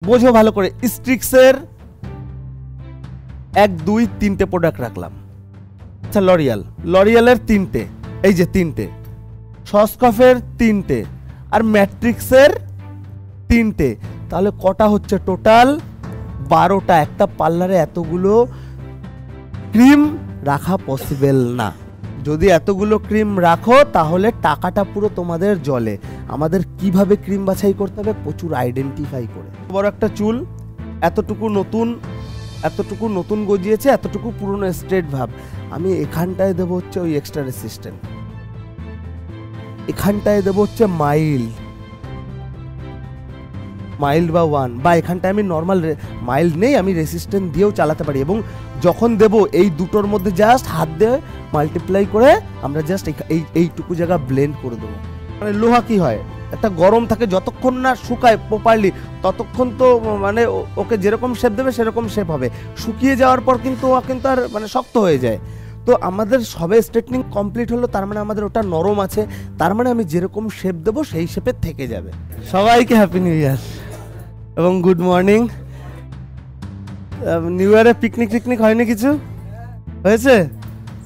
বোঝো ভালো করে, স্ট্রিক্সের 1 2 3টে প্রোডাক্ট রাখলাম। আচ্ছা লরিয়ালের 3টে, এই যে 3টে, সস্কফের 3টে, আর ম্যাট্রিক্সের 3টে, তাহলে কটা হচ্ছে টোটাল? 12টা। একটা পার্লারে এতগুলো ক্রিম রাখা পসিবল না। যদি এতগুলো ক্রিম রাখো তাহলে টাকাটা পুরো তোমাদের জলে। আমাদের কিভাবে ক্রিম বাছাই করতে হবে? প্রচুর আইডেন্টিফাই করে। বড় একটা চুল, এতটুকু নতুন গজিয়েছে, এতটুকু পুরনো স্ট্রেট ভাব। আমি এখানটায় দেবো হচ্ছে ওই এক্সট্রা রেসিস্ট্যান্ট, এখানটায় দেবো হচ্ছে মাইল্ড বা 1, বা এখানটায় আমি নর্মাল মাইল্ড নেই, আমি রেসিস্ট্যান্ট দিয়েও চালাতে পারি। এবং যখন দেব এই দুটোর মধ্যে জাস্ট হাত দিয়ে মাল্টিপ্লাই করে আমরা জাস্ট এইটুকু জায়গা ব্লেন্ড করে দেবো। মানে লোহা কি হয়, একটা গরম থাকে, যতক্ষণ না শুকায় প্রপারলি ততক্ষণ তো মানে ওকে যেরকম শেপ দেবে সেরকম শেপ হবে। শুকিয়ে যাওয়ার পর কিন্তু ও কিন্তু আর মানে শক্ত হয়ে যায়। তো আমাদের সবে স্ট্রেটনিং কমপ্লিট হলো, তার মানে আমাদের ওটা নরম আছে, তার মানে আমি যেরকম শেপ দেবো সেই শেপে থেকে যাবে। সবাইকে হ্যাপি নিউ ইয়ার এবং গুড মর্নিং। নিউ ইয়ারে পিকনিক হয়নি? কিছু হয়েছে?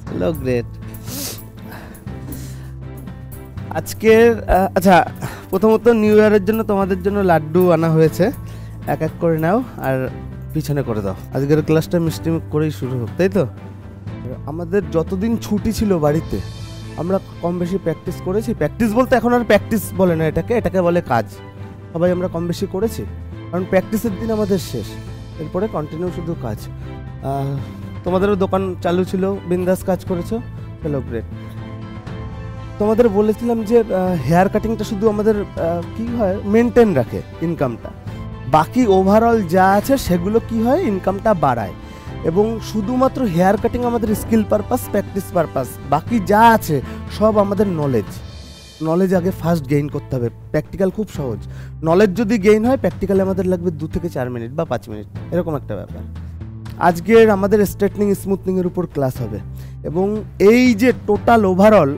Hello, great. আজকের আচ্ছা, প্রথমত নিউ ইয়ারের জন্য তোমাদের জন্য লাড্ডু আনা হয়েছে, এক এক করে নাও আর পিছনে করে দাও। আজকের ক্লাসটা মিষ্টি করেই শুরু হোক, তাই তো? আমাদের যতদিন ছুটি ছিল বাড়িতে আমরা কম বেশি প্র্যাকটিস করেছি। প্র্যাকটিস বলতে এখন আর প্র্যাকটিস বলে না, এটাকে বলে কাজ। সবাই আমরা কম বেশি করেছি, কারণ প্র্যাকটিসের দিন আমাদের শেষ, এরপরে কন্টিনিউ শুধু কাজ। তোমাদেরও দোকান চালু ছিল, বিন্দাস কাজ করেছো, চলো গ্রেট। তোমাদের বলেছিলাম যে হেয়ার কাটিংটা শুধু আমাদের কি হয় মেনটেন রাখে ইনকামটা, বাকি ওভারঅল যা আছে সেগুলো কি হয় ইনকামটা বাড়ায়। এবং শুধুমাত্র হেয়ার কাটিং আমাদের স্কিল পারপাস, প্র্যাকটিস পারপাস, বাকি যা আছে সব আমাদের নলেজ আগে ফার্স্ট গেইন করতে হবে। প্র্যাকটিক্যাল খুব সহজ, নলেজ যদি গেইন হয় প্র্যাকটিক্যালে আমাদের লাগবে 2 থেকে 4 মিনিট বা 5 মিনিট, এরকম একটা ব্যাপার। আজকের আমাদের স্ট্রেটনিং স্মুথনিংয়ের উপর ক্লাস হবে, এবং এই যে টোটাল ওভারঅল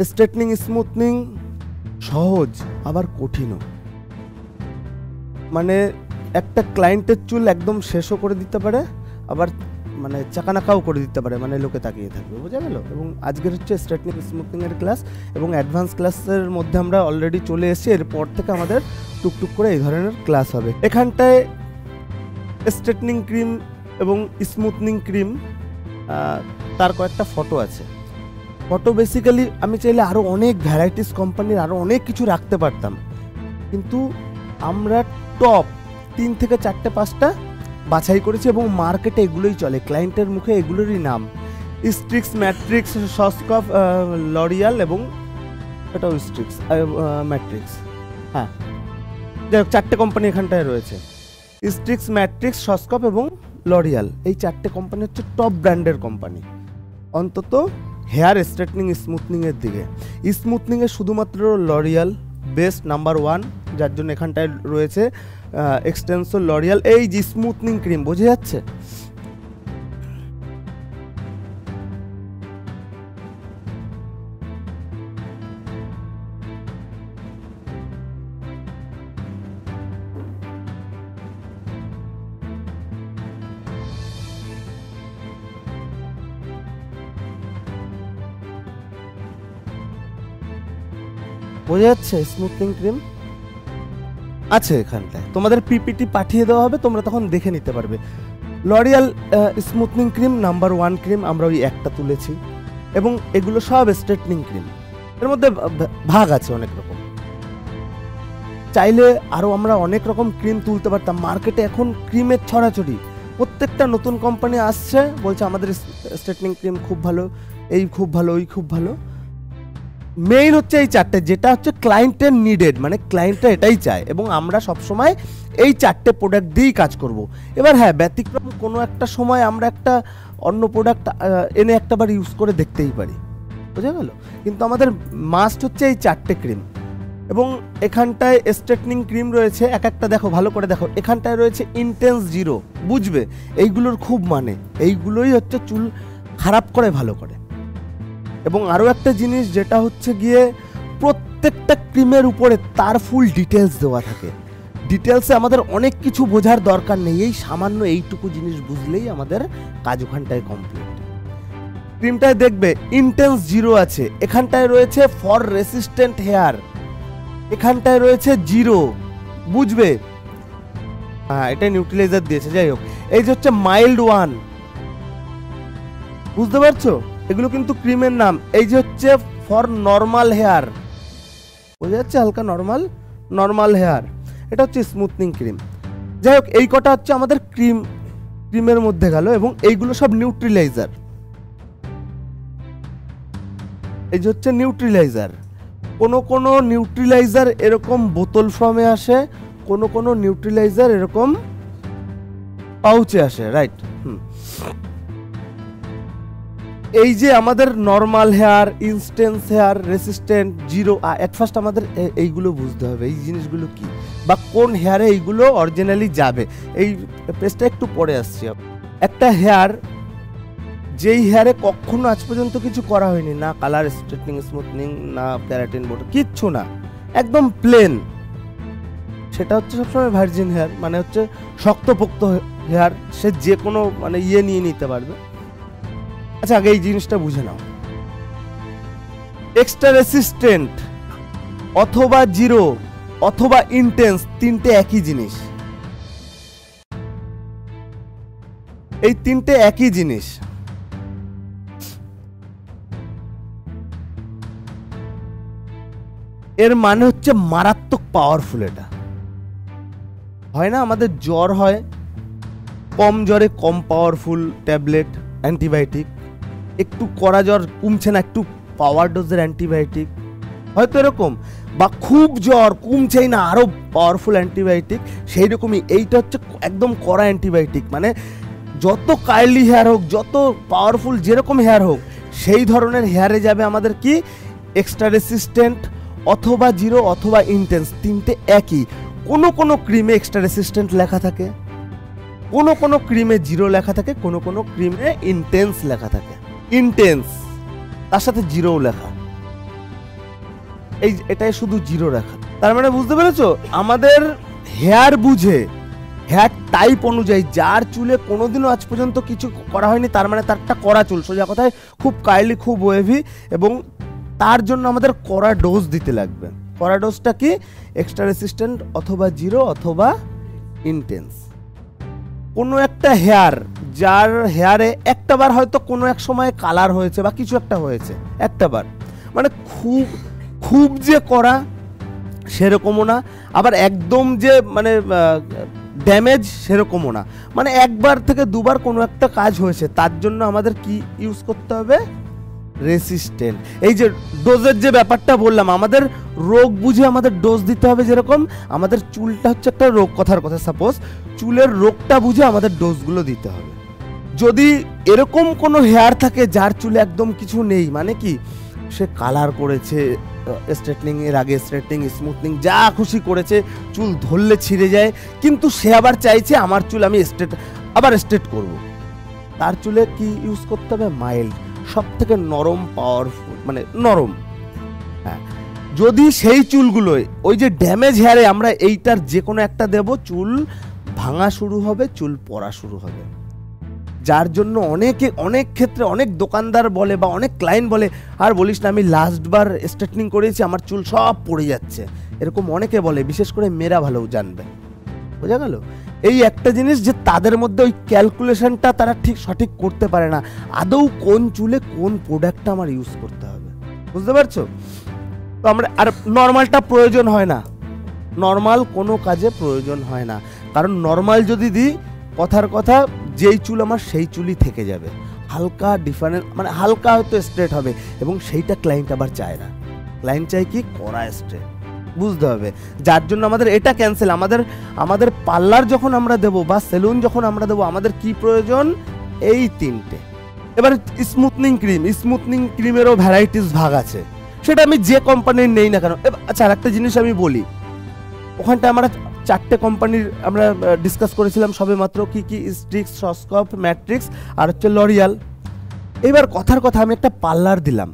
স্ট্রেটনিং স্মুথনিং সহজ আবার কঠিনও। মানে একটা ক্লায়েন্টের চুল একদম শেষও করে দিতে পারে, আবার মানে চাকানাকাও করে দিতে পারে, মানে লোকে তাকিয়ে থাকবে, বোঝা গেল? এবং আজকের হচ্ছে স্ট্রেটনিং স্মুথনিংয়ের ক্লাস, এবং অ্যাডভান্স ক্লাসের মধ্যে আমরা অলরেডি চলে এসেছি। এরপর থেকে আমাদের টুকটুক করে এই ধরনের ক্লাস হবে। এখানটায় স্ট্রেটনিং ক্রিম এবং স্মুথনিং ক্রিম তার কয়েকটা ফটো আছে। ফটো বেসিক্যালি আমি চাইলে আরও অনেক ভ্যারাইটিস কোম্পানির আরও অনেক কিছু রাখতে পারতাম, কিন্তু আমরা টপ 3 থেকে 4টে 5টা বাছাই করেছি, এবং মার্কেটে এগুলোই চলে, ক্লায়েন্টের মুখে এগুলোরই নাম। স্ট্রিক্স, ম্যাট্রিক্স, সস্কফ, লরিয়াল, এবং এটাও স্ট্রিক্স, ম্যাট্রিক্স। হ্যাঁ, যাই হোক 4টে কোম্পানি এখানটায় রয়েছে, স্ট্রিক্স, ম্যাট্রিক্স, সস্কফ এবং লরিয়াল। এই 4টে কোম্পানি হচ্ছে টপ ব্র্যান্ডের কোম্পানি, অন্তত হেয়ার স্ট্রেটনিং স্মুথনিংয়ের দিকে। স্মুথনিংয়ে শুধুমাত্র লরিয়াল বেস্ট নাম্বার 1, যার জন্য এখানটায় রয়েছে এক্সটেন্সো লরিয়াল। এই যে স্মুথনিং ক্রিম, বোঝা যাচ্ছে? বোঝা যাচ্ছে? স্মুথনিং ক্রিম আছে এখানটায়, তোমাদের পিপিটি পাঠিয়ে দেওয়া হবে, তোমরা তখন দেখে নিতে পারবে। L'Oreal smoothing cream number 1 cream, আমরা ওই একটা তুলেছি, এবং এগুলো সব স্ট্রেটনিং ক্রিম। এর মধ্যে ভাগ আছে অনেক রকম, চাইলে আরও আমরা অনেক রকম ক্রিম তুলতে পারতাম। মার্কেটে এখন ক্রিমের ছড়াছড়ি, প্রত্যেকটা নতুন কোম্পানি আসছে, বলছে আমাদের স্ট্রেটনিং ক্রিম খুব ভালো, এই খুব ভালো, ওই খুব ভালো। মেইন হচ্ছে এই 4টে, যেটা হচ্ছে ক্লায়েন্টের নিডেড, মানে ক্লায়েন্টরা এটাই চায়, এবং আমরা সবসময় এই 4টে প্রোডাক্ট দিয়েই কাজ করব। এবার হ্যাঁ, ব্যতিক্রম কোনো একটা সময় আমরা একটা অন্য প্রোডাক্ট এনে একটাবার ইউজ করে দেখতেই পারি, বোঝা গেল? কিন্তু আমাদের মাস্ট হচ্ছে এই 4টে ক্রিম। এবং এখানটায় স্ট্রেটনিং ক্রিম রয়েছে, এক একটা দেখো, ভালো করে দেখো। এখানটায় রয়েছে ইন্টেন্স জিরো, বুঝবে এইগুলোর খুব মানে, এইগুলোই হচ্ছে চুল খারাপ করে ভালো করে। এবং আরও একটা জিনিস, যেটা হচ্ছে গিয়ে প্রত্যেকটা ক্রিমের উপরে তার ফুল ডিটেলস দেওয়া থাকে, ডিটেলসে আমাদের অনেক কিছু বোঝার দরকার নেই, এই সামান্য এইটুকু জিনিস বুঝলেই আমাদের কাজ ওখানটায় কমপ্লিট। ক্রিমটায় দেখবে ইন্টেন্স জিরো আছে, এখানটায় রয়েছে ফর রেসিস্ট্যান্ট হেয়ার, এখানটায় রয়েছে জিরো, বুঝবে? হ্যাঁ, এটা নিউট্রিলাইজার দিয়েছে। যাই হোক, এই যে হচ্ছে মাইল্ড ওয়ান, বুঝতে পারছো? এগুলো কিন্তু ক্রিমের নাম। এই যে হচ্ছে ফর নর্মাল হেয়ার, বোঝা যাচ্ছে? হালকা নর্মাল হেয়ার, এটা হচ্ছে স্মুথনিং ক্রিম। যাই হোক, এই কটা হচ্ছে আমাদের ক্রিমের মধ্যে গেল, এবং এইগুলো সব নিউট্রিলাইজার। এই যে হচ্ছে নিউট্রিলাইজার। কোনো নিউট্রিলাইজার এরকম বোতল ফর্মে আসে, কোনো নিউট্রিলাইজার এরকম পাউচে আসে, রাইট? এই যে আমাদের normal hair, instance hair, resistant, zero, at first আমাদের এইগুলো বুঝতে হবে, এই জিনিসগুলো কি বা কোন হেয়ারে এইগুলো অরিজিনালি যাবে। এই পেজটা একটু পরে আসছি। একটা হেয়ার, যেই হেয়ারে কখনো আজ পর্যন্ত কিছু করা হয়নি, না কালার স্ট্রেটনিং, স্মুথনিং, না ক্যারাটিন বোর্ড, কিচ্ছু না, একদম প্লেন, সেটা হচ্ছে সবসময় ভার্জিন হেয়ার, মানে হচ্ছে শক্তপোক্ত হেয়ার, সে যে কোনো মানে নিয়ে নিতে পারবে। আচ্ছা, আগে এই জিনিসটা বুঝে নাও, এক্সট্রা রেসিস্ট্যান্ট অথবা জিরো অথবা ইন্টেন্স, তিনটে একই জিনিস, এই তিনটে একই জিনিস। এর মানে হচ্ছে মারাত্মক পাওয়ারফুল। এটা হয় না, আমাদের জ্বর হয়, কম জ্বরে কম পাওয়ারফুল ট্যাবলেট অ্যান্টিবায়োটিক, একটু কড়া জ্বর কমছে না, একটু পাওয়ার ডোজের অ্যান্টিবায়োটিক, হয়তো এরকম, বা খুব জ্বর কমছেই না, আরও পাওয়ারফুল অ্যান্টিবায়োটিক। সেই রকমই এইটা হচ্ছে একদম কড়া অ্যান্টিবায়োটিক, মানে যত কার্লি হেয়ার হোক, যত পাওয়ারফুল যেরকম হেয়ার হোক, সেই ধরনের হেয়ারে যাবে আমাদের কি এক্সট্রা রেসিস্ট্যান্ট অথবা জিরো অথবা ইন্টেন্স, তিনটে একই। কোনো ক্রিমে এক্সট্রা রেসিস্ট্যান্ট লেখা থাকে, কোনো ক্রিমে জিরো লেখা থাকে, কোনো ক্রিমে ইন্টেন্স লেখা থাকে, ইন্টেন্স তার সাথে জিরো লেখা, এটাই শুধু জিরো লেখা। তার মানে বুঝতে পেরেছো, আমাদের হেয়ার বুঝে, হেয়ার টাইপ অনুযায়ী, যার চুলে কোনোদিনও আজ পর্যন্ত কিছু করা হয়নি, তার মানে তারটা কড়া চুল, সোজা কথায় খুব কাইলি, খুব ওয়েভি, এবং তার জন্য আমাদের কড়া ডোজ দিতে লাগবে। কড়া ডোজটা কি? এক্সট্রা রেসিস্ট্যান্ট অথবা জিরো অথবা ইন্টেন্স। কোনো একটা হেয়ার, যার হেয়ারে একটাবার হয়তো কোনো এক সময় কালার হয়েছে বা কিছু একটা হয়েছে, একটাবার, মানে খুব যে করা সেরকমও না, আবার একদম যে মানে ড্যামেজ সেরকমও না, মানে একবার থেকে দুবার কোনো একটা কাজ হয়েছে, তার জন্য আমাদের কি ইউজ করতে হবে? রেসিস্ট্যান্ট। এই যে ডোজের যে ব্যাপারটা বললাম, আমাদের রোগ বুঝে আমাদের ডোজ দিতে হবে। যেরকম আমাদের চুলটা হচ্ছে একটা রোগ, কথার কথা, সাপোজ চুলের রোগটা বুঝে আমাদের ডোজগুলো দিতে হবে। যদি এরকম কোনো হেয়ার থাকে যার চুলে একদম কিছু নেই, মানে কি সে কালার করেছে, স্ট্রেটনিং এর আগে স্ট্রেটনিং, স্মুথনিং যা খুশি করেছে, চুল ধরলে ছিঁড়ে যায়, কিন্তু সে আবার চাইছে আমার চুল আমি আবার স্ট্রেট করব, তার চুলে কি ইউজ করতে হবে? মাইল্ড, সব থেকে নরম, পাওয়ারফুল, মানে নরম। হ্যাঁ, যদি সেই চুলগুলোয় ওই যে ড্যামেজ হেয়ারে আমরা এইটার যে কোনো একটা দেব, চুল ভাঙা শুরু হবে, চুল পড়া শুরু হবে। যার জন্য অনেক ক্ষেত্রে অনেক দোকানদার বলে বা অনেক ক্লায়েন্ট বলে, আর বলিস না, আমি লাস্টবার স্ট্রেটনিং করেছি, আমার চুল সব পড়ে যাচ্ছে, এরকম অনেকে বলে, বিশেষ করে মেয়েরা ভালো জানবে। বোঝা গেল? এই একটা জিনিস যে তাদের মধ্যে ওই ক্যালকুলেশনটা তারা ঠিক সঠিক করতে পারে না, আদৌ কোন চুলে কোন প্রোডাক্টটা আমার ইউজ করতে হবে, বুঝতে পারছো? তো আমরা আর নর্মালটা প্রয়োজন হয় না, নর্মাল কোনো কাজে প্রয়োজন হয় না, কারণ নর্মাল যদি দিই, কথার কথা, যেই চুল আমার সেই চুলই থেকে যাবে, হালকা ডিফারেন্স, মানে হালকা হয়তো স্ট্রেট হবে, এবং সেইটা ক্লায়েন্ট আবার চায় না। ক্লায়েন্ট চাই কি? কড়া স্ট্রেট, বুঝতে হবে। যার জন্য আমাদের এটা ক্যান্সেল। আমাদের পার্লার যখন আমরা দেবো বা সেলুন যখন আমরা দেবো, আমাদের কি প্রয়োজন? এই তিনটে। এবার স্মুথনিং ক্রিমেরও ভ্যারাইটিস ভাগ আছে, সেটা আমি যে কোম্পানির নেই না কেন। আচ্ছা, আর একটা জিনিস আমি বলি, ওখানটা আমরা 4টে কোম্পানির আমরা ডিসকাস করেছিলাম সবে মাত্র, কি স্ট্রিক্স, সস্কপ, ম্যাট্রিক্স আর হচ্ছে লরিয়াল। এবার কথার কথা, আমি একটা পার্লার দিলাম,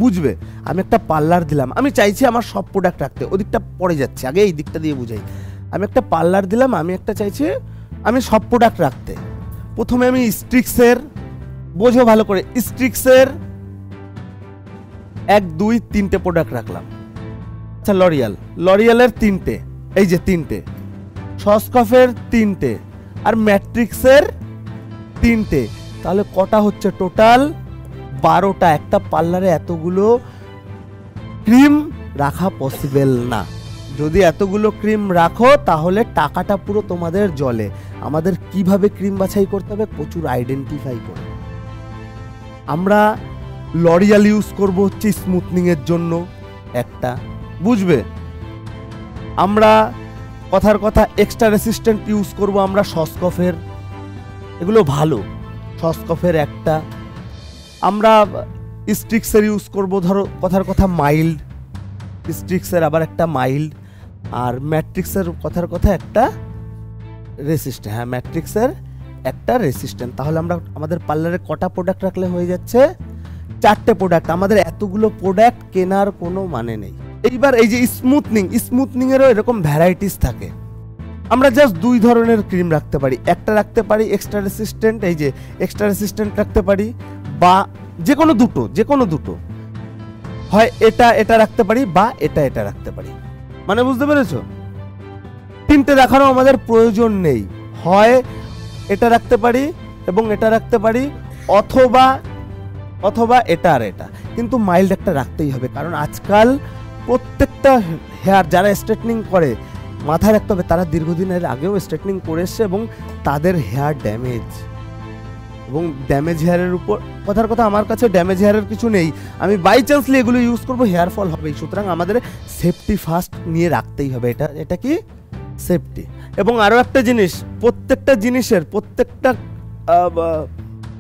বুঝবে, আমি একটা পার্লার দিলাম, আমি চাইছি আমার সব প্রোডাক্ট রাখতে, ওদিকটা পড়ে যাচ্ছে, আগে এই দিকটা দিয়ে বুঝাই। আমি একটা পার্লার দিলাম, আমি একটা চাইছি আমি সব প্রোডাক্ট রাখতে। প্রথমে আমি স্ট্রিক্সের, বোঝো ভালো করে, স্ট্রিক্সের 1 2 3টে প্রোডাক্ট রাখলাম। আচ্ছা লরিয়ালের 3টে, এই যে 3টে, সসকফের 3টে, আর ম্যাট্রিক্সের 3টে। তাহলে কটা হচ্ছে টোটাল? 12টা। একটা পার্লারে এতগুলো ক্রিম রাখা পসিবল না। যদি এতগুলো ক্রিম রাখো তাহলে টাকাটা পুরো তোমাদের জলে। আমাদের কিভাবে ক্রিম বাছাই করতে হবে? প্রচুর আইডেন্টিফাই করে। আমরা লরিয়াল ইউজ করব হচ্ছে স্মুথনিং এর জন্য একটা, বুঝবে। আমরা কথার কথা এক্সট্রা রেসিস্ট্যান্ট ইউজ করব আমরা সসকফের, এগুলো ভালো। সসকফের একটা। আমরা স্ট্রিক্সের ইউজ করব, ধরো কথার কথা মাইল্ড, স্ট্রিক্সের আবার একটা মাইল্ড। আর ম্যাট্রিক্সের কথার কথা একটা রেসিস্ট্যান্ট। হ্যাঁ, ম্যাট্রিক্সের একটা রেসিস্ট্যান্ট। তাহলে আমরা আমাদের পার্লারে কটা প্রোডাক্ট রাখলে হয়ে যাচ্ছে? 4টে প্রোডাক্ট। আমাদের এতগুলো প্রোডাক্ট কেনার কোনো মানে নেই। এইবার এই যে স্মুথনিং এরও এরকম ভ্যারাইটিস থাকে। আমরা জাস্ট 2 ধরনের ক্রিম রাখতে পারি। একটা রাখতে পারি এক্সট্রা রেসিস্ট্যান্ট, এই যে এক্সট্রা রেসিস্ট্যান্ট রাখতে পারি, বা যে কোনো দুটো হয় এটা রাখতে পারি, বা এটা রাখতে পারি। মানে বুঝতে পেরেছো? 3টে রাখারও আমাদের প্রয়োজন নেই। হয় এটা রাখতে পারি এবং এটা রাখতে পারি, অথবা এটা আর এটা। কিন্তু মাইল্ড একটা রাখতেই হবে, কারণ আজকাল প্রত্যেকটা হেয়ার যারা স্ট্রেটনিং করে, মাথায় রাখতে হবে তারা দীর্ঘদিনের আগেও স্ট্রেটনিং করে এসছে এবং তাদের হেয়ার ড্যামেজ, এবং ড্যামেজ হেয়ারের উপর কথার কথা আমার কাছে ড্যামেজ হেয়ারের কিছু নেই। আমি বাই চান্সলি এগুলো ইউজ করবো, হেয়ার ফল হবেই। সুতরাং আমাদের সেফটি ফার্স্ট নিয়ে রাখতেই হবে। এটা কি সেফটি। এবং আরও একটা জিনিস, প্রত্যেকটা জিনিসের, প্রত্যেকটা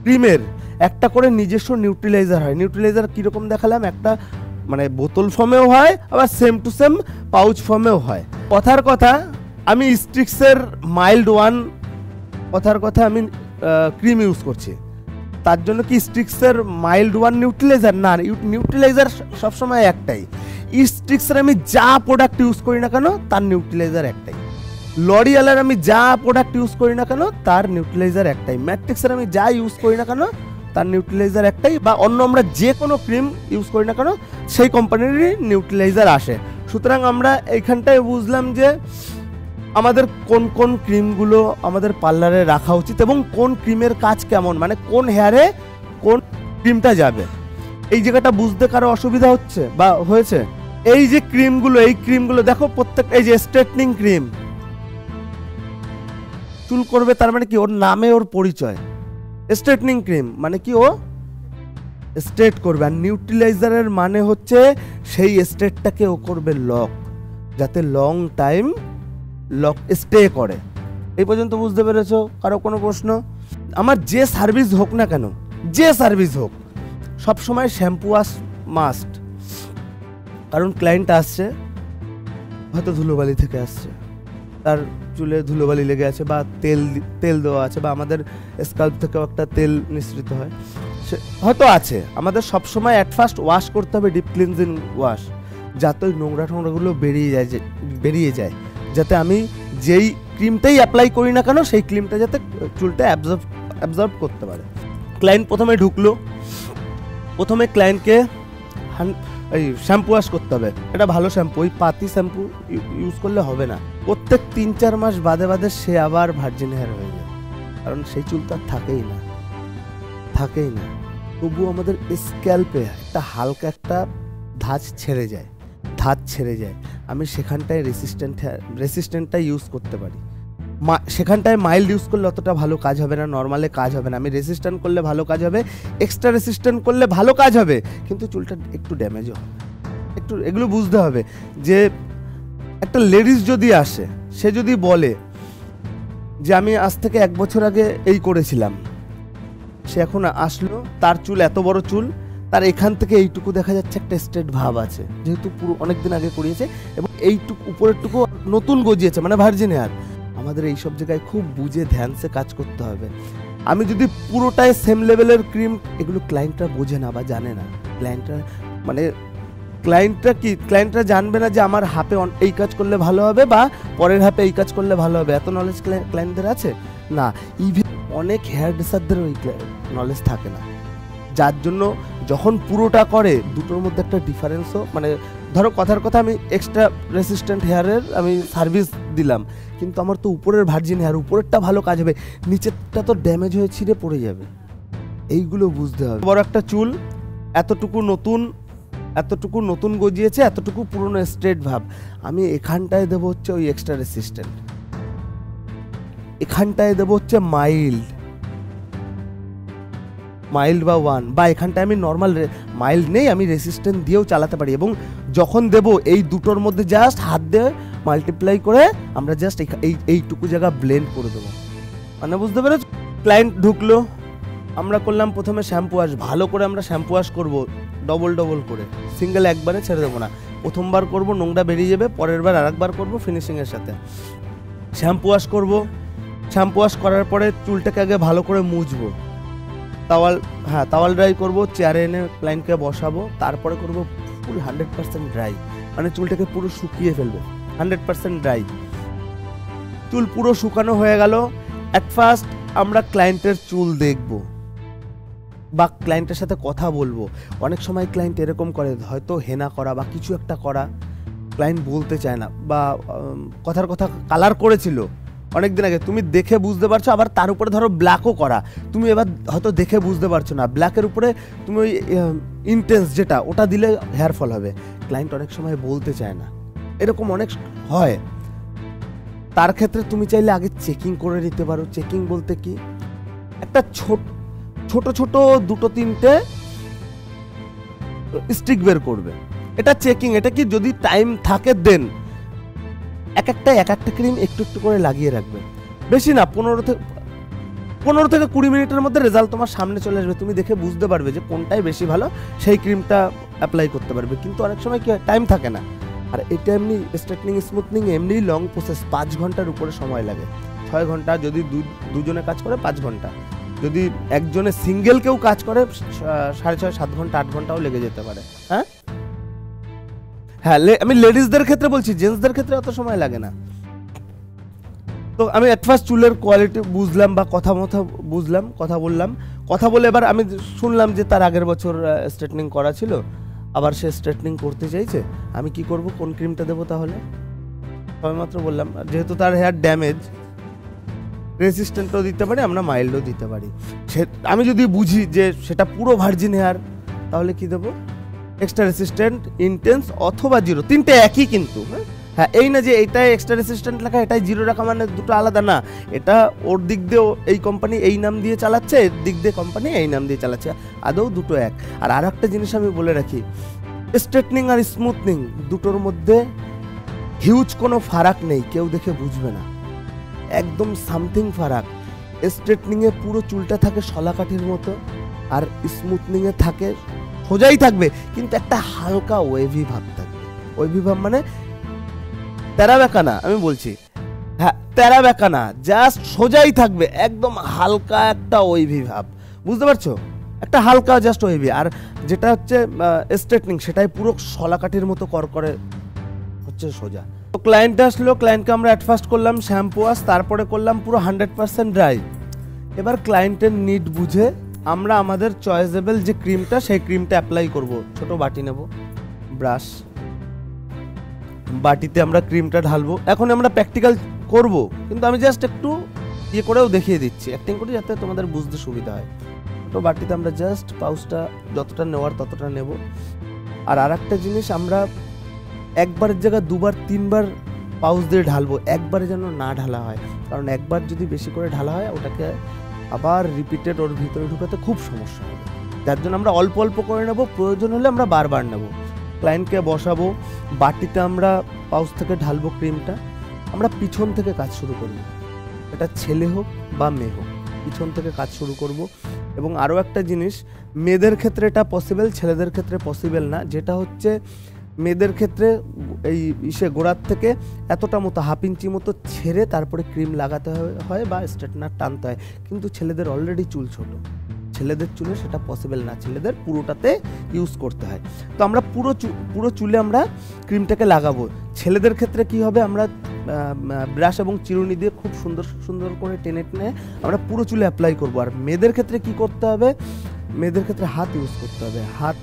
ক্রিমের একটা করে নিজস্ব নিউট্রিলাইজার হয়। নিউট্রিলাইজার কীরকম দেখালাম? একটা মানে বোতল ফর্মেও হয়, আবার সেম টু সেম পাউচ ফর্মেও হয়। কথার কথা আমি স্ট্রিক্সের মাইল্ড 1 কথার কথা আমি ক্রিম ইউজ করছি, তার জন্য কি স্ট্রিক্সের মাইল্ড 1 নিউট্রিলাইজার? না, নিউট্রিলাইজার সবসময় একটাই। স্ট্রিক্সের আমি যা প্রোডাক্ট ইউজ করি না কেন তার নিউট্রিলাইজার একটাই। লরিয়ালের আমি যা প্রোডাক্ট ইউজ করি না কেন তার নিউট্রিলাইজার একটাই। ম্যাট্রিক্সের আমি যা ইউজ করি না কেন তার নিউট্রিলাইজার একটাই, বা অন্য আমরা যে কোনো ক্রিম ইউজ করি না কেন সেই কোম্পানিরই নিউট্রিলাইজার আসে। সুতরাং আমরা এইখানটায় বুঝলাম যে আমাদের কোন কোন ক্রিমগুলো আমাদের পার্লারে রাখা উচিত এবং কোন ক্রিমের কাজ কেমন, মানে কোন হেয়ারে কোন ক্রিমটা যাবে। এই জায়গাটা বুঝতে কারো অসুবিধা হচ্ছে বা হয়েছে? এই যে ক্রিমগুলো দেখো, প্রত্যেক এই যে স্ট্রেটনিং ক্রিম, চুল করবে, তার মানে কি ওর নামে ওর পরিচয়। স্ট্রেটনিং ক্রিম মানে কি ও স্ট্রেট করবে, আর নিউট্রিলাইজারের মানে হচ্ছে সেই স্ট্রেটটাকে ও করবে লক, যাতে লং টাইম লক স্টে করে। এই পর্যন্ত বুঝতে পেরেছো? কারো কোনো প্রশ্ন? আমার যে সার্ভিস হোক না কেন, যে সার্ভিস হোক, সবসময় শ্যাম্পু ওয়াশ মাস্ট। কারণ ক্লায়েন্ট আসছে, হয়তো ধুলোবালি থেকে আসছে, তার চুলে ধুলোবালি লেগে আছে, বা তেল দেওয়া আছে, বা আমাদের স্কাল্প থেকেও একটা তেল নিঃসৃত হয়, সে হয়তো আছে। আমাদের সবসময় অ্যাট ফার্স্ট ওয়াশ করতে হবে, ডিপ ক্লিনজিং ওয়াশ, যাতে ওই নোংরা টোংরাগুলো বেরিয়ে যায়, যাতে আমি যেই ক্রিমটাই অ্যাপ্লাই করি না কেন সেই ক্রিমটা যাতে চুলটা অ্যাবজর্ব করতে পারে। ক্লায়েন্ট প্রথমে ঢুকলো, প্রথমে ক্লায়েন্টকে এই শ্যাম্পু ওয়াশ করতে হবে। এটা ভালো শ্যাম্পু, ওই পাতি শ্যাম্পু ইউজ করলে হবে না। প্রত্যেক 3-4 মাস বাদে সে আবার ভার্জিন হেয়ার হয়ে যায়, কারণ সেই চুল তো আর থাকেই না। তবু আমাদের স্ক্যাল্পে একটা হালকা একটা ধাঁচ ছেড়ে যায়। আমি সেখানটায় রেসিস্ট্যান্টটা ইউজ করতে পারি। সেখানটায় মাইল্ড ইউজ করলে অতটা ভালো কাজ হবে না, নর্মালে কাজ হবে না। আমি রেসিস্ট্যান্ট করলে ভালো কাজ হবে, এক্সট্রা রেসিস্ট্যান্ট করলে ভালো কাজ হবে, কিন্তু চুলটা একটু ড্যামেজও হবে। একটু এগুলো বুঝতে হবে যে একটা লেডিস যদি আসে, সে যদি বলে যে আমি আজ থেকে 1 বছর আগে এই করেছিলাম, সে এখন আসলো, তার চুল এত বড় চুল, তার এখান থেকে এইটুকু দেখা যাচ্ছে একটা স্ট্রেট ভাব আছে, যেহেতু পুরো অনেকদিন আগে করিয়েছে, এবং এইটুকু উপরেরটুকু নতুন গজিয়েছে, মানে ভার্জিন হেয়ার। আমাদের এইসব জায়গায় খুব বুঝে ধ্যানসে কাজ করতে হবে। আমি যদি পুরোটাই সেম লেভেলের ক্রিম, এগুলো ক্লায়েন্টরা বোঝে না বা জানে না। ক্লায়েন্টরা মানে ক্লায়েন্টরা জানবে না যে আমার হাফে এই কাজ করলে ভালো হবে বা পরের হাফে এই কাজ করলে ভালো হবে, এত নলেজ ক্লায়েন্টদের আছে না। ইভেন অনেক হেয়ার ড্রেসারদের ওই নলেজ থাকে না, যার জন্য যখন পুরোটা করে দুটোর মধ্যে একটা ডিফারেন্সও, মানে ধরো কথার কথা আমি এক্সট্রা রেসিস্ট্যান্ট হেয়ারের আমি সার্ভিস দিলাম, কিন্তু আমার তো উপরের ভার্জিন হেয়ার, উপরেরটা ভালো কাজ হবে, নিচেরটা তো ড্যামেজ হয়ে ছিঁড়ে পড়ে যাবে। এইগুলো বুঝতে হবে। বড় একটা চুল এতটুকু নতুন গজিয়েছে, এতটুকু পুরনো স্ট্রেট ভাব, আমি এখানটায় দেবো হচ্ছে ওই এক্সট্রা রেসিস্ট্যান্ট, এখানটায় দেবো হচ্ছে মাইল্ড বা ওয়ান, বা এখানটায় আমি নর্মাল মাইল্ড নেই, আমি রেসিস্ট্যান্ট দিয়েও চালাতে পারি। এবং যখন দেব এই দুটোর মধ্যে জাস্ট হাত দিয়ে মাল্টিপ্লাই করে আমরা জাস্ট এইটুকু জায়গা ব্লেন্ড করে দেবো, মানে বুঝতে পেরেছ। ক্লায়েন্ট ঢুকলো, আমরা করলাম প্রথমে শ্যাম্পু ওয়াশ, ভালো করে আমরা শ্যাম্পু ওয়াশ করবো, ডবল করে, সিঙ্গেল একবারে ছেড়ে দেবো না। প্রথমবার করব নংটা বেরিয়ে যাবে, পরের বার আরেকবার করবো ফিনিশিংয়ের সাথে। শ্যাম্পু ওয়াশ করবো, শ্যাম্পু ওয়াশ করার পরে চুলটাকে আগে ভালো করে মুছবো, তাওয়াল ড্রাই করবো, চেয়ারে এনে ক্লায়েন্টকে বসাবো, তারপরে করবো ফুল 100% ড্রাই, মানে চুলটাকে পুরো শুকিয়ে ফেলবো 100% ড্রাই। চুল পুরো শুকানো হয়ে গেল, অ্যাট ফার্স্ট আমরা ক্লায়েন্টের চুল দেখবো বা ক্লায়েন্টের সাথে কথা বলবো। অনেক সময় ক্লায়েন্ট এরকম করে, হয়তো হেনা করা বা কিছু একটা করা, ক্লায়েন্ট বলতে চায় না, বা কথার কথা কালার করেছিল অনেকদিন আগে, তুমি দেখে বুঝতে পারছো, আবার তার উপরে ধরো ব্ল্যাকও করা, তুমি এবার হয়তো দেখে বুঝতে পারছো না, ব্ল্যাকের উপরে তুমি ওই ইন্টেন্স যেটা ওটা দিলে হেয়ার ফল হবে, ক্লায়েন্ট অনেক সময় বলতে চায় না, এরকম অনেক হয়। তার ক্ষেত্রে তুমি চাইলে আগে চেকিং করে নিতে পারো। চেকিং বলতে কি, একটা ছোট দুটো তিনটে স্টিক বের করবে, এটা চেকিং। এটা কি যদি টাইম থাকে দেন এক একটা ক্রিম একটু করে লাগিয়ে রাখবে, বেশি না, 15 থেকে 20 মিনিটের মধ্যে রেজাল্ট তোমার সামনে চলে আসবে, তুমি দেখে বুঝতে পারবে যে কোনটাই বেশি ভালো, সেই ক্রিমটা অ্যাপ্লাই করতে পারবে। কিন্তু অনেক সময় কি টাইম থাকে না, আর এটা এমনি স্ট্রেটনিং স্মুথনিং এমনি লং প্রসেস, 5 ঘন্টার উপরে সময় লাগে, 6 ঘন্টা, যদি দুজনে কাজ করে 5 ঘন্টা, যদি একজনে সিঙ্গেল কেউ কাজ করে 6.5 7 ঘন্টা 8 ঘন্টাও লেগে যেতে পারে। হ্যাঁ, আমি লেডিসদের ক্ষেত্রে বলছি, জেন্টসদের ক্ষেত্রে অত সময় লাগে না। তো আমি এট ফার্স্ট চুলের কোয়ালিটি বুঝলাম বা কথা বললাম, কথা বলে এবার আমি শুনলাম যে তার আগের বছর স্ট্রেটনিং করা ছিল, আবার সে স্ট্রেটনিং করতে চাইছে, আমি কি করব, কোন ক্রিমটা দেবো তাহলে? সবেমাত্র বললাম যেহেতু তার হেয়ার ড্যামেজ, রেসিস্ট্যান্টও দিতে পারি, আমরা মাইল্ডও দিতে পারি। আমি যদি বুঝি যে সেটা পুরো ভার্জিন হেয়ার, তাহলে কি দেবো, এক্সট্রা রেসিস্ট্যান্ট, ইন্টেন্স অথবা জিরো, তিনটে একই কিন্তু। হ্যাঁ, এই না যে এইটাই এক্সট্রা রেসিস্ট্যান্ট লেখা এটাই জিরো রাখা মানে দুটো আলাদা না, এটা ওর দিক দিয়ে এই কোম্পানি এই নাম দিয়ে চালাচ্ছে, এর দিক দিয়ে কোম্পানি এই নাম দিয়ে চালাচ্ছে, আদৌ দুটো এক। আর একটা জিনিস আমি বলে রাখি, স্ট্রেটনিং আর স্মুথনিং দুটোর মধ্যে হিউজ কোনো ফারাক নেই, কেউ দেখে বুঝবে না, একদম সামথিং ফারাক। স্ট্রেটনিংয়ে পুরো চুলটা থাকে শলাকাঠির মতো, আর স্মুথনিংয়ে থাকে সোজাই থাকবে, কিন্তু একটা হালকা ওয়েভি ভাব থাকবে। ওয়েভি ভাব মানে তেরা বেঁকা না, আমি বলছি, হ্যাঁ তেরা বেঁকা না, জাস্ট সোজাই থাকবে, একদম হালকা একটা ওয়েভি ভাব, বুঝতে পারছো, একটা হালকা জাস্ট ওয়েভি। আর যেটা হচ্ছে স্ট্রেটনিং, সেটাই পুরো শলাকাঠির মতো করে হচ্ছে সোজা। তো ক্লায়েন্ট আসলো, ক্লায়েন্টকে আমরা অ্যাট ফার্স্ট করলাম শ্যাম্পু ওয়াশ, তারপরে করলাম পুরো 100% ড্রাই। এবার ক্লায়েন্টের নিড বুঝে আমরা আমাদের চয়েসেবল যে ক্রিমটা, সেই ক্রিমটা অ্যাপ্লাই করব। ছোট বাটি নেব, ব্রাশ, বাটিতে আমরা ক্রিমটা ঢালবো। এখন আমরা প্র্যাকটিক্যাল করব, কিন্তু আমি জাস্ট একটু ইয়ে করেও দেখিয়ে দিচ্ছি, অ্যাক্টিং করি যাতে তোমাদের বুঝতে সুবিধা হয়। ছোটো বাটিতে আমরা জাস্ট পাউচটা যতটা নেওয়ার ততটা নেব। আর একটা জিনিস, আমরা একবারের জায়গায় 2 বার 3 বার পাউচ দিয়ে ঢালবো, একবারে যেন না ঢালা হয়, কারণ একবার যদি বেশি করে ঢালা হয় ওটাকে আবার রিপিটেড ওর ভিতরে ঢুকাতে খুব সমস্যা হবে, যার জন্য আমরা অল্প অল্প করে নেব, প্রয়োজন হলে আমরা বারবার নেব। ক্লায়েন্টকে বসাবো, বাটিতে আমরা পাউচ থেকে ঢালবো ক্রিমটা, আমরা পিছন থেকে কাজ শুরু করব, এটা ছেলে হোক বা মেয়ে হোক, পিছন থেকে কাজ শুরু করব। এবং আরও একটা জিনিস, মেয়েদের ক্ষেত্রে এটা পসিবল, ছেলেদের ক্ষেত্রে পসিবল না, যেটা হচ্ছে মেয়েদের ক্ষেত্রে এই গোড়ার থেকে এতটা মতো 1/2 ইঞ্চি মতো ছেড়ে তারপরে ক্রিম লাগাতে হয় বা স্ট্রেটনার টানতে হয়, কিন্তু ছেলেদের অলরেডি চুল ছোট, ছেলেদের চুলে সেটা পসিবল না, ছেলেদের পুরোটাতে ইউজ করতে হয়। তো আমরা পুরো চুলে আমরা ক্রিমটাকে লাগাবো। ছেলেদের ক্ষেত্রে কি হবে, আমরা ব্রাশ এবং চিরুনি দিয়ে খুব সুন্দর করে টেনে আমরা পুরো চুলে অ্যাপ্লাই করবো। আর মেয়েদের ক্ষেত্রে কি করতে হবে, মেয়েদের ক্ষেত্রে হাত ইউজ করতে হবে। হাত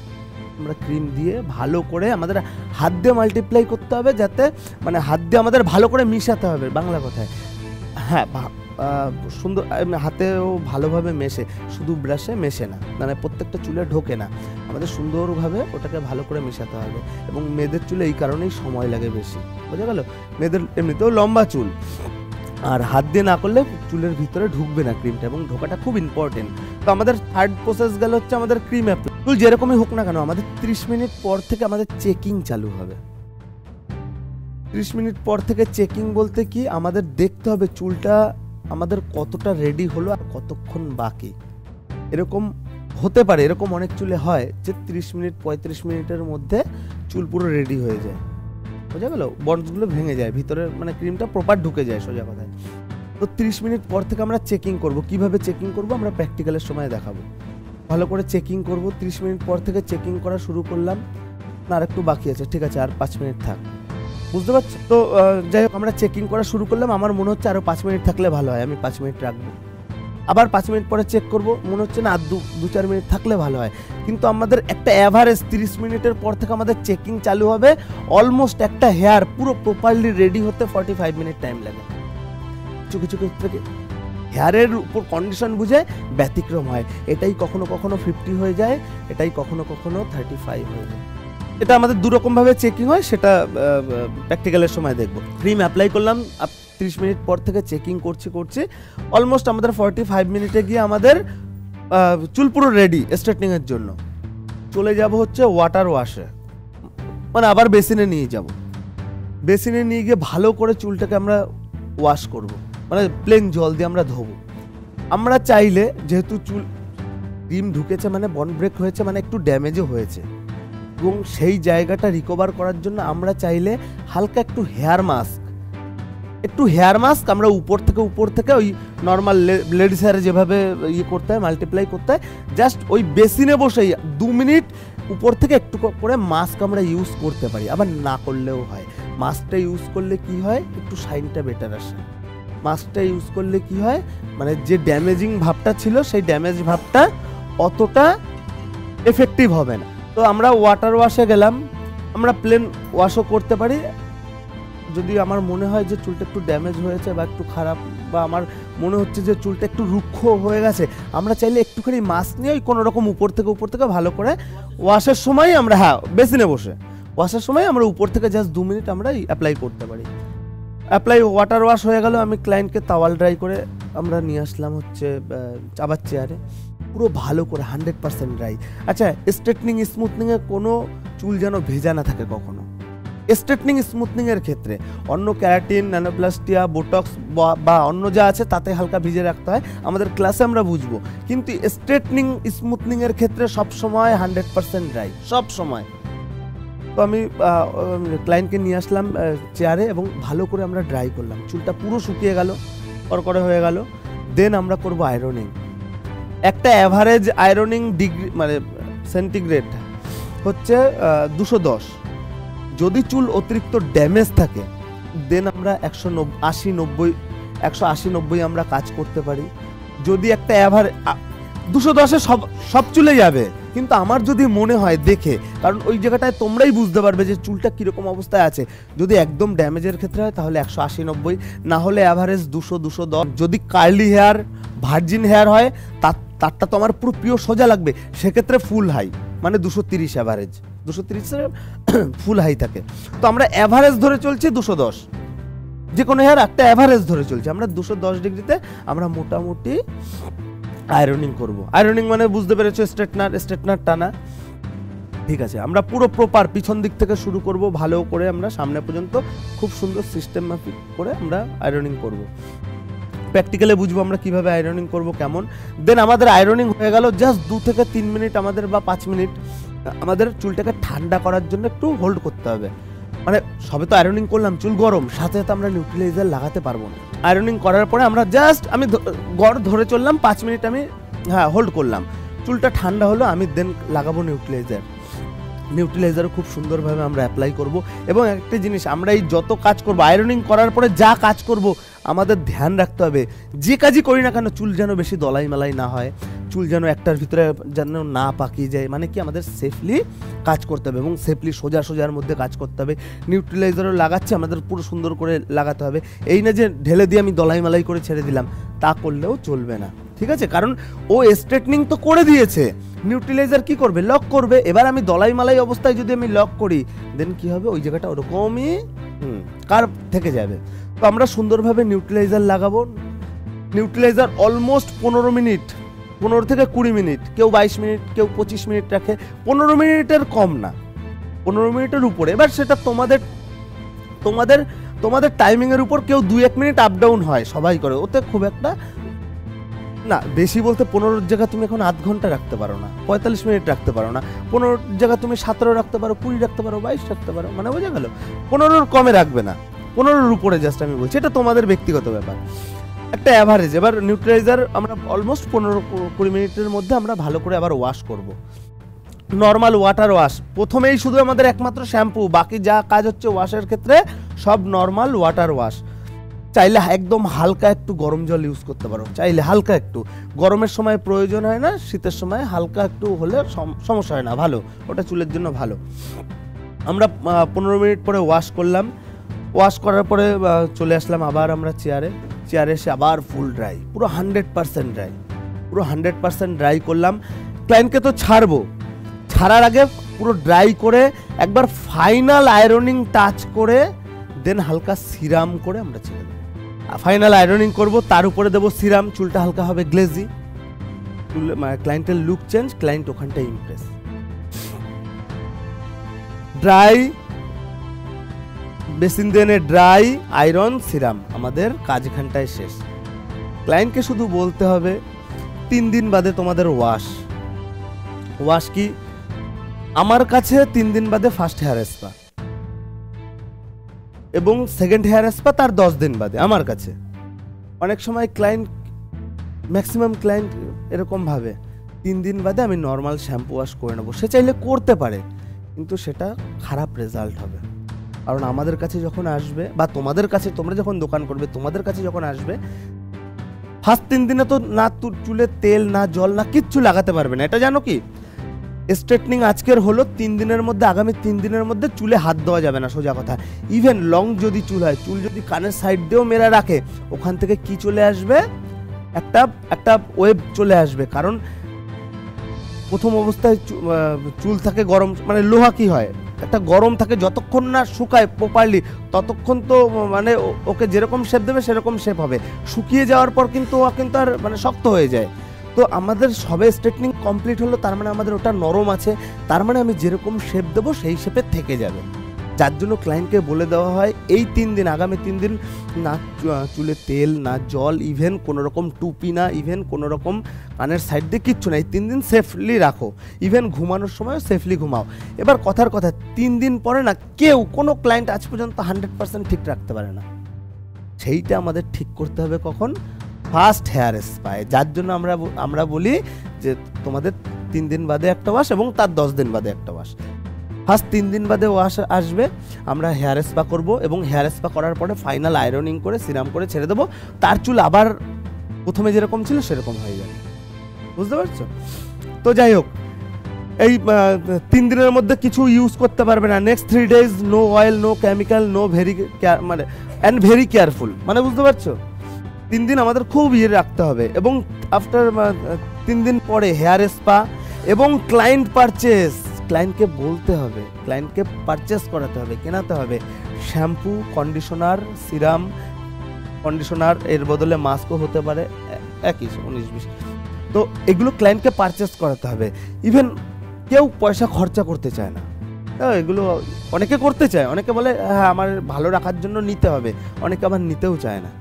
আমরা ক্রিম দিয়ে ভালো করে আমাদের হাত দিয়ে মাল্টিপ্লাই করতে হবে, যাতে মানে হাত দিয়ে আমাদের ভালো করে মিশাতে হবে, বাংলা কথায়। হ্যাঁ, সুন্দর হাতেও ভালোভাবে মেশে, শুধু ব্রাশে মেশে না, মানে প্রত্যেকটা চুলে ঢোকে না, আমাদের সুন্দরভাবে ওটাকে ভালো করে মেশাতে হবে। এবং মেয়েদের চুলে এই কারণেই সময় লাগে বেশি, বোঝা গেল। মেয়েদের এমনিতেও লম্বা চুল, আর হাত দিয়ে না করলে চুলের ভিতরে ঢুকবে না ক্রিমটা, এবং ঢোকাটা খুব ইম্পর্টেন্ট। তো আমাদের থার্ড প্রসেস গেল হচ্ছে আমাদের ক্রিম অ্যাপ্লাই। চুল যেরকমই হোক না কেন, আমাদের 30 মিনিট পর থেকে আমাদের চেকিং চালু হবে। 30 মিনিট পর থেকে চেকিং বলতে কি, আমাদের দেখতে হবে চুলটা আমাদের কতটা রেডি হলো আর কতক্ষণ বাকি। এরকম হতে পারে, এরকম অনেক চুলে হয় যে 30 মিনিট 35 মিনিটের মধ্যে চুল পুরো রেডি হয়ে যায়, বোঝা গেল, বন্ডসগুলো ভেঙে যায়, ভিতরে মানে ক্রিমটা প্রপার ঢুকে যায়, সোজা কথায়। তো 30 মিনিট পর থেকে আমরা চেকিং করব। কিভাবে চেকিং করব আমরা প্র্যাকটিক্যালের সময় দেখাবো। ভালো করে চেকিং করব। 30 মিনিট পর থেকে চেকিং করা শুরু করলাম, না আর একটু বাকি আছে, ঠিক আছে আর 5 মিনিট থাক, বুঝতে পারছো তো। যাই হোক, আমরা চেকিং করা শুরু করলাম, আমার মনে হচ্ছে আরও 5 মিনিট থাকলে ভালো হয়, আমি 5 মিনিট রাখবো। আবার 5 মিনিট পরে চেক করব, মনে হচ্ছে না আর 2-4 মিনিট থাকলে ভালো হয়। কিন্তু আমাদের একটা অ্যাভারেজ 30 মিনিটের পর থেকে আমাদের চেকিং চালু হবে। অলমোস্ট একটা হেয়ার পুরো প্রপারলি রেডি হতে 45 মিনিট টাইম লাগে। কিছু ক্ষেত্রে হেয়ারের উপর কন্ডিশন বুঝে ব্যতিক্রম হয়, এটাই কখনো 50 হয়ে যায়, এটাই কখনো 35 হয়ে যায়। এটা আমাদের দুরকমভাবে চেকিং হয়, সেটা প্র্যাকটিক্যালের সময় দেখবো। ক্রিম অ্যাপ্লাই করলাম, 30 মিনিট পর থেকে চেকিং করছি অলমোস্ট আমাদের 45 মিনিটে গিয়ে আমাদের চুল পুরো রেডি স্ট্রেটনিংয়ের জন্য। চলে যাব হচ্ছে ওয়াটার ওয়াশে, মানে আবার বেসিনে নিয়ে যাব। বেসিনে নিয়ে গিয়ে ভালো করে চুলটাকে আমরা ওয়াশ করব, মানে প্লেন জল দিয়ে আমরা ধোবো। আমরা চাইলে, যেহেতু চুল ক্রিম ঢুকেছে মানে বন্ড ব্রেক হয়েছে, মানে একটু ড্যামেজও হয়েছে, এবং সেই জায়গাটা রিকভার করার জন্য আমরা চাইলে হালকা একটু হেয়ার মাস্ক আমরা উপর থেকে ওই নর্মাল লেডিস হেয়ারে যেভাবে করতে হয়, মাল্টিপ্লাই করতে হয়, জাস্ট ওই বেসিনে বসেই 2 মিনিট উপর থেকে একটু করে মাস্ক আমরা ইউজ করতে পারি। আবার না করলেও হয়। মাস্কটা ইউজ করলে কি হয়, একটু শাইনটা বেটার আসে। মাস্কটা ইউজ করলে কি হয়, মানে যে ড্যামেজিং ভাবটা ছিল সেই ড্যামেজ ভাবটা অতটা এফেক্টিভ হবে না। তো আমরা ওয়াটার ওয়াশে গেলাম, আমরা প্লেন ওয়াশও করতে পারি। যদি আমার মনে হয় যে চুলটা একটু ড্যামেজ হয়েছে বা একটু খারাপ, বা আমার মনে হচ্ছে যে চুলটা একটু রুক্ষ হয়ে গেছে, আমরা চাইলে একটুখানি মাস্ক নিয়ে ওই কোনো রকম উপর থেকে ভালো করে ওয়াশের সময় আমরা, হ্যাঁ বেসিনে বসে ওয়াশের সময় আমরা উপর থেকে জাস্ট 2 মিনিট আমরা অ্যাপ্লাই করতে পারি। ওয়াটার ওয়াশ হয়ে গেল, আমি ক্লায়েন্টকে তাওয়াল ড্রাই করে আমরা নিয়ে আসলাম হচ্ছে আবার চেয়ারে, পুরো ভালো করে 100% ড্রাই। আচ্ছা, স্ট্রেটনিং স্মুথনিংয়ে কোনো চুল যেন ভেজা না থাকে কখনো। স্ট্রেটনিং স্মুথনিংয়ের ক্ষেত্রে অন্য ক্যারাটিন, ন্যানোপ্লাস্টিয়া, বোটক্স বা অন্য যা আছে তাতে হালকা ভিজে রাখতে হয়, আমাদের ক্লাসে আমরা বুঝবো। কিন্তু স্ট্রেটনিং স্মুথনিংয়ের ক্ষেত্রে সবসময় 100% ড্রাই, সব সময়। তো আমি ক্লায়েন্টকে নিয়ে আসলাম চেয়ারে এবং ভালো করে আমরা ড্রাই করলাম, চুলটা পুরো শুকিয়ে গেল, করকরে হয়ে গেল। দেন আমরা করব আয়রনিং। একটা অ্যাভারেজ আয়রনিং ডিগ্রি মানে সেন্টিগ্রেড হচ্ছে 210। যদি চুল অতিরিক্ত ড্যামেজ থাকে দেন আমরা 180-90 আমরা কাজ করতে পারি। যদি একটা 210-এ সব চুলে যাবে, কিন্তু আমার যদি মনে হয় দেখে, কারণ ওই জায়গাটায় তোমরাই বুঝতে পারবে যে চুলটা কীরকম অবস্থায় আছে। যদি একদম ড্যামেজের ক্ষেত্রে হয় তাহলে 180-90, না হলে অ্যাভারেজ 200-210। যদি কার্লি হেয়ার, ভার্জিন হেয়ার হয় তারটা তো আমার পুরো পিওর সোজা লাগবে, সেক্ষেত্রে ফুল হাই মানে 230 অ্যাভারেজ, 230 ফুল হাই থাকে। তো আমরা অ্যাভারেজ ধরে চলছি 210, যে কোনো হেয়ার একটা অ্যাভারেজ ধরে চলছে। আমরা 210 ডিগ্রিতে আমরা মোটামুটি আয়রনিং করব। আয়রনিং মানে বুঝতে পেরেছো, স্ট্রেটনার টানা, ঠিক আছে। আমরা পুরো প্রপার পিছন দিক থেকে শুরু করব, ভালো করে আমরা সামনে পর্যন্ত খুব সুন্দর সিস্টেম মাফিক করে আমরা আয়রনিং করব। প্র্যাকটিক্যালি বুঝবো আমরা কিভাবে আয়রনিং করব, কেমন। দেন আমাদের আয়রনিং হয়ে গেল, জাস্ট 2 থেকে 3 মিনিট আমাদের বা 5 মিনিট আমাদের চুলটাকে ঠান্ডা করার জন্য একটু হোল্ড করতে হবে। মানে সবে তো আয়রনিং করলাম, চুল গরম, সাথে সাথে আমরা নিউট্রিলাইজার লাগাতে পারবো না। আয়রনিং করার পরে আমরা জাস্ট আমি গড় ধরে চললাম 5 মিনিট, আমি হোল্ড করলাম। চুলটা ঠান্ডা হলো, আমি দেন লাগাবো নিউট্রিলাইজার। নিউট্রিলাইজারও খুব সুন্দরভাবে আমরা অ্যাপ্লাই করব। এবং একটা জিনিস, আমরা এই যত কাজ করব, আয়রনিং করার পরে যা কাজ করব, আমাদের ধ্যান রাখতে হবে যে কাজই করি না কেন চুল যেন বেশি দলাই মালাই না হয়, চুল যেন একটার ভিতরে যেন না পাকিয়ে যায়। মানে কি, আমাদের সেফলি কাজ করতে হবে এবং সেফলি সোজার মধ্যে কাজ করতে হবে। নিউট্রিলাইজারও লাগাচ্ছে, আমাদের পুরো সুন্দর করে লাগাতে হবে। এই না যে ঢেলে দিয়ে আমি দলাই মালাই করে ছেড়ে দিলাম, তা করলেও চলবে না, ঠিক আছে? কারণ ও স্ট্রেটনিং তো করে দিয়েছে, নিউট্রিলাইজার কি করবে, লক করবে। এবার আমি দলাই মালাই অবস্থায় যদি আমি লক করি, দেন কি হবে, ওই জায়গাটা ওরকমই কার্ভ থেকে যাবে। তো আমরা সুন্দরভাবে নিউট্রিলাইজার লাগাবো। নিউট্রিলাইজার অলমোস্ট 15 মিনিট, 15 থেকে 20 মিনিট, কেউ 22 মিনিট, কেউ 25 মিনিট রাখে, 15 মিনিটের কম না, 15 মিনিটের উপরে। এবার সেটা তোমাদের তোমাদের তোমাদের টাইমিংয়ের উপর, কেউ 2-1 মিনিট আপ ডাউন হয়, সবাই করে, ওতে খুব একটা না। বেশি বলতে 15 জায়গা তুমি এখন আধ ঘন্টা রাখতে পারো না, 45 মিনিট রাখতে পারো না, 15 জায়গা তুমি 17 রাখতে পারো, 20 রাখতে পারো, 22 রাখতে পারো, মানে বোঝা গেল। 15-র কমে রাখবে না, 15-র উপরে জাস্ট আমি বলছি, এটা তোমাদের ব্যক্তিগত ব্যাপার, একটা অ্যাভারেজ। এবার নিউট্রিলাইজার আমরা অলমোস্ট 15-20 মিনিটের মধ্যে আমরা ভালো করে আবার ওয়াশ করব। নর্মাল ওয়াটার ওয়াশ, প্রথমেই শুধু আমাদের একমাত্র শ্যাম্পু, বাকি যা কাজ হচ্ছে ওয়াশের ক্ষেত্রে সব নর্মাল ওয়াটার ওয়াশ। চাইলে একদম হালকা একটু গরম জল ইউজ করতে পারো, চাইলে হালকা একটু, গরমের সময় প্রয়োজন হয় না, শীতের সময় হালকা একটু হলে সমস্যা হয় না, ভালো, ওটা চুলের জন্য ভালো। আমরা 15 মিনিট পরে ওয়াশ করলাম, ওয়াশ করার পরে চলে আসলাম আবার আমরা চেয়ারে এসে আবার ফুল ড্রাই, পুরো 100% ড্রাই, পুরো 100% ড্রাই করলাম। ক্লায়েন্টকে তো ছাড়ার আগে পুরো ড্রাই করে একবার ফাইনাল আয়রনিং টাচ করে দেন হালকা সিরাম করে আমরা ছেড়ে দেবো। ফাইনাল আয়রনিং করব, তার উপরে দেবো সিরাম, চুলটা হালকা হবে গ্লেজি, ক্লায়েন্টের লুক চেঞ্জ, ক্লায়েন্ট ওখানটা ইমপ্রেস। ড্রাই বেসিন দেনে ড্রাই, আয়রন, সিরাম, আমাদের কাজ এখানটায় শেষ। ক্লায়েন্টকে শুধু বলতে হবে 3 দিন বাদে তোমাদের ওয়াশ কি, আমার কাছে 3 দিন বাদে ফার্স্ট হেয়ার স্পা এবং সেকেন্ড হেয়ার স্পা তার 10 দিন বাদে আমার কাছে। অনেক সময় ম্যাক্সিমাম ক্লায়েন্ট এরকম ভাবে 3 দিন বাদে আমি নর্মাল শ্যাম্পু ওয়াশ করে নেবো, সে চাইলে করতে পারে, কিন্তু সেটা খারাপ রেজাল্ট হবে। কারণ আমাদের কাছে যখন আসবে, বা তোমাদের কাছে, তোমরা যখন দোকান করবে, তোমাদের কাছে যখন আসবে, ফার্স্ট 3 দিনে তো না চুলে তেল, না জল, না কিচ্ছু লাগাতে পারবে না। এটা জানো কি, স্ট্রেটনিং আজকের হলো, 3 দিনের মধ্যে, আগামী 3 দিনের মধ্যে চুলে হাত দেওয়া যাবে না, সোজা কথা। ইভেন লং যদি চুল হয়, চুল যদি কানের সাইড দিয়েও মেরা রাখে, ওখান থেকে কি চলে আসবে, একটা ওয়েব চলে আসবে। কারণ প্রথম অবস্থায় চুল থাকে গরম, মানে লোহা কি হয়, একটা গরম থাকে, যতক্ষণ না শুকায় প্রপারলি ততক্ষণ তো মানে ওকে যেরকম শেপ দেবে সেরকম শেপ হবে, শুকিয়ে যাওয়ার পর কিন্তু ও কিন্তু আর মানে শক্ত হয়ে যায়। তো আমাদের সবে স্ট্রেটনিং কমপ্লিট হলো, তার মানে আমাদের ওটা নরম আছে, তার মানে আমি যেরকম শেপ দেবো সেই শেপে থেকে যাবে। যার জন্য ক্লায়েন্টকে বলে দেওয়া হয় এই 3 দিন, আগামী 3 দিন না চুলে তেল, না জল, ইভেন কোনো রকম টুপি না, ইভেন কোনো রকম কানের সাইড দিয়ে কিচ্ছু না, এই 3 দিন সেফলি রাখো, ইভেন ঘুমানোর সময়ও সেফলি ঘুমাও। এবার কথার কথা, 3 দিন পরে না কোনো ক্লায়েন্ট আজ পর্যন্ত 100% ঠিক রাখতে পারে না, সেইটা আমাদের ঠিক করতে হবে কখন, ফার্স্ট হেয়ার স্পায়। যার জন্য আমরা বলি যে তোমাদের 3 দিন বাদে একটা ওয়াশ এবং তার 10 দিন বাদে একটা ওয়াশ। ফার্স্ট 3 দিন বাদে ওয়াশ আসবে, আমরা হেয়ার স্পা করব এবং হেয়ার স্পা করার পরে ফাইনাল আয়রনিং করে সিরাম করে ছেড়ে দেবো, তার চুল আবার প্রথমে যেরকম ছিল সেরকম হয়ে যাবে, বুঝতে পারছো? তো যাই হোক, এই 3 দিনের মধ্যে কিছু ইউজ করতে পারবে না। Next 3 days no oil, no chemical, no very careful, মানে বুঝতে পারছো? 3 দিন আমাদের খুব রাখতে হবে। এবং আফটার 3 দিন পরে হেয়ার স্পা এবং ক্লায়েন্ট পারচেস, ক্লায়েন্টকে বলতে হবে, ক্লায়েন্টকে পারচেস করাতে হবে, কেনাতে হবে শ্যাম্পু, কন্ডিশনার, সিরাম, কন্ডিশনার, এর বদলে মাস্কও হতে পারে, একই 19-20। তো এগুলো ক্লায়েন্টকে পারচেস করাতে হবে। ইভেন কেউ পয়সা খরচা করতে চায় না, এগুলো অনেকে করতে চায়, অনেকে বলে হ্যাঁ আমার ভালো রাখার জন্য নিতে হবে, অনেকে আবার নিতেও চায় না।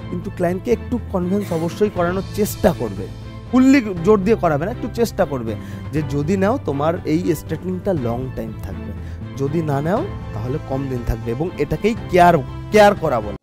কিন্তু ক্লায়েন্টকে একটু কনভিন্স অবশ্যই করানোর চেষ্টা করবে, ফুললি জোর দিয়ে করাবে না, একটু চেষ্টা করবে যে যদি নাও তোমার এই স্ট্রেটনিংটা লং টাইম থাকবে, যদি না নাও তাহলে কম দিন থাকবে, এবং এটাকেই কেয়ার করা বলে।